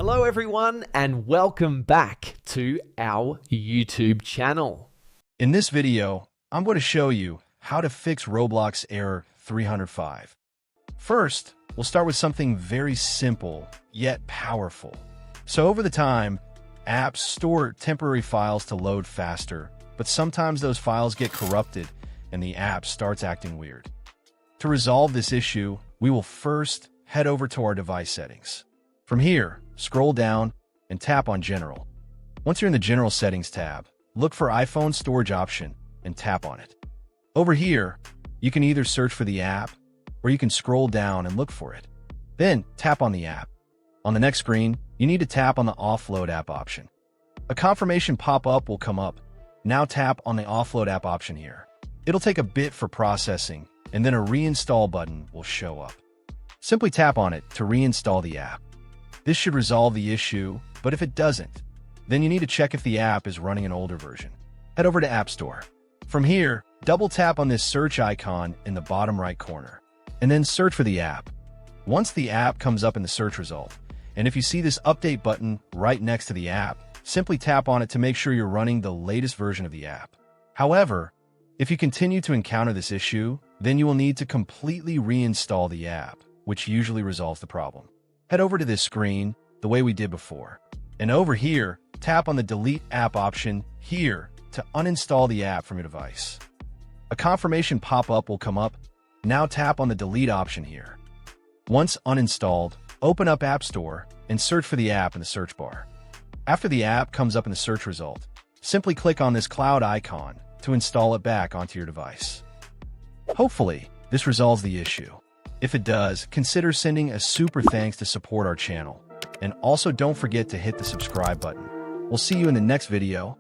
Hello everyone and welcome back to our YouTube channel. In this video, I'm going to show you how to fix Roblox error 305. First, we'll start with something very simple yet powerful. So over the time, apps store temporary files to load faster, but sometimes those files get corrupted and the app starts acting weird. To resolve this issue, we will first head over to our device settings. From here, scroll down and tap on General. Once you're in the General Settings tab, look for iPhone Storage option and tap on it. Over here, you can either search for the app or you can scroll down and look for it. Then tap on the app. On the next screen, you need to tap on the Offload app option. A confirmation pop-up will come up. Now tap on the Offload app option here. It'll take a bit for processing, and then a reinstall button will show up. Simply tap on it to reinstall the app. This should resolve the issue, but if it doesn't, then you need to check if the app is running an older version. Head over to App Store. From here, double tap on this search icon in the bottom right corner, and then search for the app. Once the app comes up in the search result, and if you see this update button right next to the app, simply tap on it to make sure you're running the latest version of the app. However, if you continue to encounter this issue, then you will need to completely reinstall the app, which usually resolves the problem. Head over to this screen the way we did before. And over here, tap on the Delete App option here to uninstall the app from your device. A confirmation pop-up will come up. Now tap on the Delete option here. Once uninstalled, open up App Store and search for the app in the search bar. After the app comes up in the search result, simply click on this cloud icon to install it back onto your device. Hopefully, this resolves the issue. If it does, consider sending a super thanks to support our channel. And also don't forget to hit the subscribe button. We'll see you in the next video.